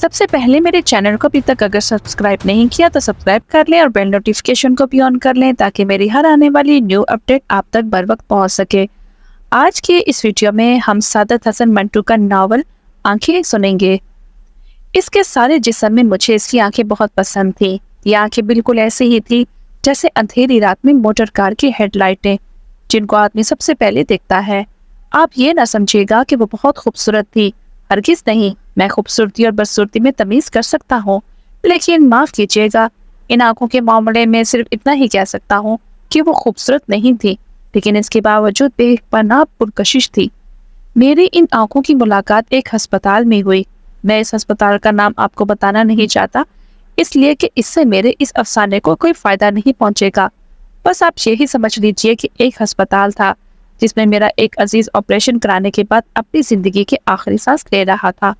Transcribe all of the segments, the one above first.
سب سے پہلے میرے چینل کو ابھی تک اگر سبسکرائب نہیں کیا تو سبسکرائب کر لیں اور بیل نوٹیفیکیشن کو بھی آن کر لیں تاکہ میری ہر آنے والی نیو اپڈیٹ آپ تک بر وقت پہنچ سکے۔ آج کی اس ویڈیو میں ہم سعادت حسن منٹو کا ناول آنکھیں سنیں گے۔ اس کے سارے جسم میں مجھے اس کی آنکھیں بہت پسند تھیں۔ یہ آنکھیں بالکل ایسے ہی تھی جیسے اندھیری رات میں موٹر کار کی ہیڈ لائٹیں جن کو آدمی سب سے پہلے دیکھتا ہے۔ آپ یہ نہ سمجھے گا کہ وہ بہت خوبصورت تھی، ہرگز نہیں۔ میں خوبصورتی اور بدصورتی میں تمیز کر سکتا ہوں، لیکن معاف کیجیے گا، ان آنکھوں کے معاملے میں صرف اتنا ہی کہہ سکتا ہوں کہ وہ خوبصورت نہیں تھی، لیکن اس کے باوجود بے پناہ پرکشش تھی۔ میری ان آنکھوں کی ملاقات ایک ہسپتال میں ہوئی۔ میں اس ہسپتال کا نام آپ کو بتانا نہیں چاہتا، اس لیے کہ اس سے میرے اس افسانے کو کوئی فائدہ نہیں پہنچے گا۔ بس آپ یہی سمجھ لیجئے کہ ایک ہسپتال تھا جس میں میرا ایک عزیز آپریشن کرانے کے بعد اپنی زندگی کے آخری سانس لے رہا تھا۔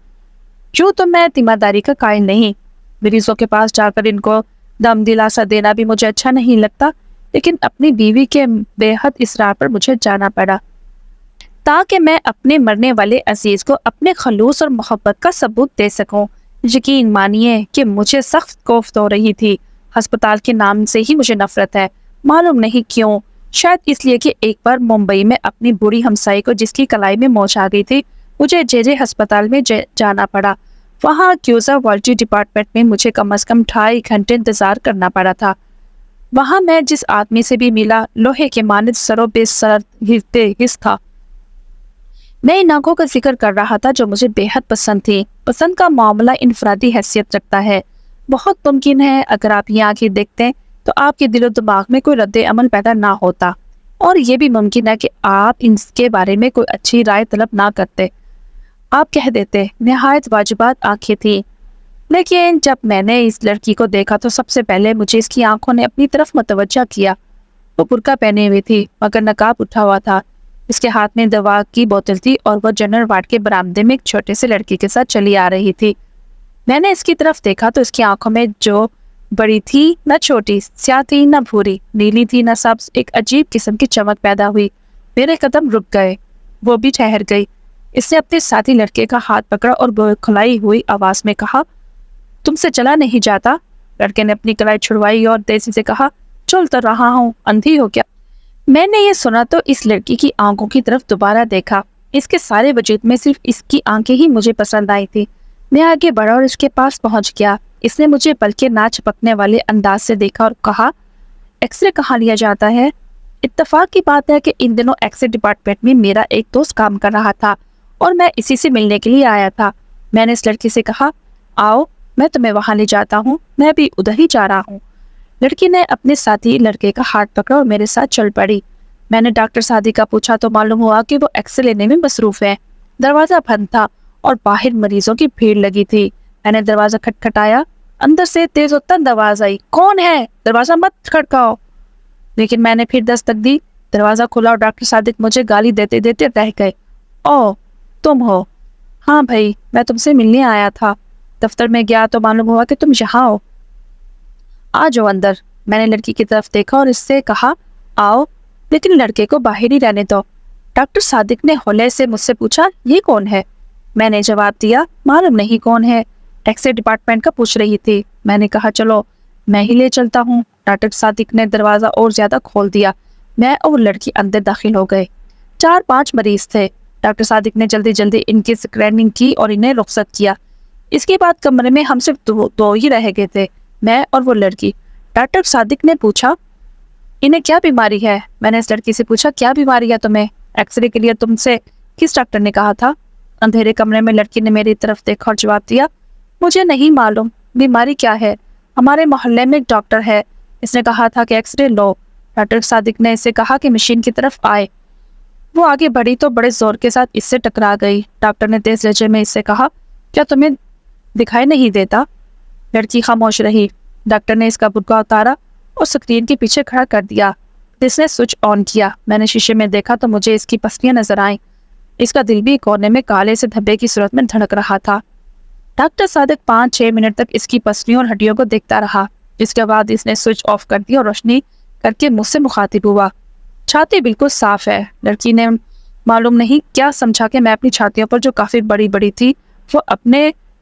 جو تو میں تیمارداری کا قائل نہیں، مریضوں کے پاس جا کر ان کو دم دلاسا دینا بھی مجھے اچھا نہیں لگتا، لیکن اپنی بیوی کے بے حد اصرار پر مجھے جانا پڑا تاکہ میں اپنے مرنے والے عزیز کو اپنے خلوص اور محبت کا ثبوت دے سکوں۔ یقین مانیے کہ مجھے سخت کوفت ہو رہی تھی۔ ہسپتال کے نام سے ہی مجھے نفرت ہے، معلوم نہیں کیوں، شاید اس لیے کہ ایک بار ممبئی میں اپنی بوڑھی ہمسائی کو جس کی کلائی میں موچ آ گئی تھی، مجھے جے ہسپتال میں جانا پڑا۔ وہاں کیوزاوالجی ڈپارٹمنٹ میں مجھے کم از کم 2.5 گھنٹے انتظار کرنا پڑا تھا۔ وہاں میں جس آدمی سے بھی ملا، لوہے کے مانند سر و بے سر حس تھا۔ میں ان آنکھوں کا ذکر کر رہا تھا جو مجھے بے حد پسند تھی۔ پسند کا معاملہ انفرادی حیثیت رکھتا ہے۔ بہت ممکن ہے اگر آپ یہ آنکھیں دیکھتے تو آپ کے دل و دماغ میں کوئی رد عمل پیدا نہ ہوتا، اور یہ بھی ممکن ہے کہ آپ ان کے بارے میں کوئی اچھی رائے طلب نہ کرتے۔ آپ کہہ دیتے نہایت واجبات آنکھیں تھیں، لیکن جب میں نے اس لڑکی کو دیکھا تو سب سے پہلے مجھے اس کی آنکھوں نے اپنی طرف متوجہ کیا۔ وہ برقع پہنے ہوئی تھی مگر نقاب اٹھا ہوا تھا۔ اس کے ہاتھ میں دوا کی بوتل تھی اور وہ جنرل وارڈ کے برآمدے میں ایک چھوٹے سے لڑکی کے ساتھ چلی آ رہی تھی۔ میں نے اس کی طرف دیکھا تو اس کی آنکھوں میں جو بڑی تھی نہ چھوٹی، سیاہ تھی نہ بھوری، نیلی تھی نہ سبز، ایک عجیب قسم کی چمک پیدا ہوئی۔ میرے قدم رک گئے، وہ بھی ٹھہر گئی۔ اس نے اپنے ساتھی لڑکے کا ہاتھ پکڑا اور بھڑکھلائی ہوئی آواز میں کہا، تم سے چلا نہیں جاتا؟ لڑکے نے اپنی کلائی چھڑوائی اور تیزی سے کہا، چل تو رہا ہوں، اندھی ہو کیا؟ میں نے یہ سنا تو اس لڑکی کی آنکھوں کی طرف دوبارہ دیکھا۔ اس کے سارے وجود میں صرف اس کی آنکھیں ہی مجھے پسند آئی تھی۔ میں آگے بڑھا اور اس کے پاس پہنچ گیا۔ اس نے مجھے بلکہ نہ چپکنے والے انداز سے دیکھا اور کہا، ایکس رے کہاں لیا جاتا ہے؟ اتفاق کی بات ہے کہ ان دنوں ایکس رے ڈپارٹمنٹ میں میرا ایک دوست کام کر رہا تھا اور میں اسی سے ملنے کے لیے آیا تھا۔ میں نے اس لڑکی سے کہا، آؤ میں تمہیں وہاں لے جاتا ہوں، میں بھی ادھر ہی جا رہا ہوں۔ لڑکی نے اپنے ساتھی لڑکے کا ہاتھ پکڑا اور میرے ساتھ چل پڑی۔ میں نے ڈاکٹر سعدی کا پوچھا تو معلوم ہوا کہ وہ ایکس رے لینے میں مصروف ہے۔ دروازہ بند تھا اور باہر مریضوں کی بھیڑ لگی تھی۔ میں نے دروازہ کھٹکھٹایا، اندر سے تیز و تند آواز آئی، کون ہے؟ دروازہ مت کھٹکاؤ۔ لیکن میں نے پھر دستک دی، دروازہ کھلا اور ڈاکٹر صادق مجھے گالی دیتے دیتے رہ گئے۔ او تم ہو؟ ہاں بھائی، میں تم سے ملنے آیا تھا۔ دفتر میں گیا تو معلوم ہوا کہ تم یہاں ہو۔ آ جاؤ اندر۔ میں نے لڑکی کی طرف دیکھا اور اس سے کہا، آؤ، لیکن لڑکے کو باہر ہی رہنے دو۔ ڈاکٹر صادق نے ہولے سے مجھ سے پوچھا، یہ کون ہے؟ میں نے جواب دیا، معلوم نہیں کون ہے، ایکس رے ڈپارٹمنٹ کا پوچھ رہی تھی۔ میں نے کہا، چلو میں ہی لے چلتا ہوں۔ ڈاکٹر صادق نے دروازہ اور زیادہ کھول دیا۔ میں اور لڑکی اندر داخل ہو گئے۔ 4-5 مریض تھے۔ ڈاکٹر صادق نے جلدی جلدی ان کی اسکریننگ کی اور انہیں رخصت کیا۔ اس کے بعد کمرے میں ہم صرف دو ہی رہ گئے تھے، میں اور وہ لڑکی۔ ڈاکٹر صادق نے پوچھا، انہیں کیا بیماری ہے؟ میں نے اس لڑکی سے پوچھا، کیا بیماری ہے تمہیں؟ ایکس رے کے لیے تم سے کس ڈاکٹر نے کہا تھا؟ اندھیرے کمرے میں لڑکی نے میری طرف دیکھا اور جواب دیا، مجھے نہیں معلوم بیماری کیا ہے، ہمارے محلے میں ایک ڈاکٹر ہے، اس نے کہا تھا کہ ایکس رے لو۔ ڈاکٹر صادق نے اس سے کہا کہ مشین کی طرف آئے۔ وہ آگے بڑھی تو بڑے زور کے ساتھ اس سے ٹکرا گئی۔ ڈاکٹر نے تیز لہجے میں اس سے کہا، کیا تمہیں دکھائی نہیں دیتا؟ لڑکی خاموش رہی۔ ڈاکٹر نے اس کا برقع اتارا اور اسکرین کے پیچھے کھڑا کر دیا۔ اس نے سوئچ آن کیا۔ میں نے شیشے میں دیکھا تو مجھے اس کی پسلیاں نظر آئیں۔ اس کا دل بھی کونے میں کالے سے دھبے کی صورت میں دھڑک رہا تھا۔ ڈاکٹر صادق 5-6 منٹ تک اس کی پسلیوں اور ہڈیوں کو دیکھتا رہا، جس کے بعد اس نے سوئچ آف کر دی اور روشنی کر کے مجھ سے مخاطب ہوا، چھاتی بالکل صاف ہے۔ لڑکی نے معلوم نہیں کیا سمجھا کہ میں اپنی چھاتیوں پر جو کافی بڑی بڑی تھی وہ اپنے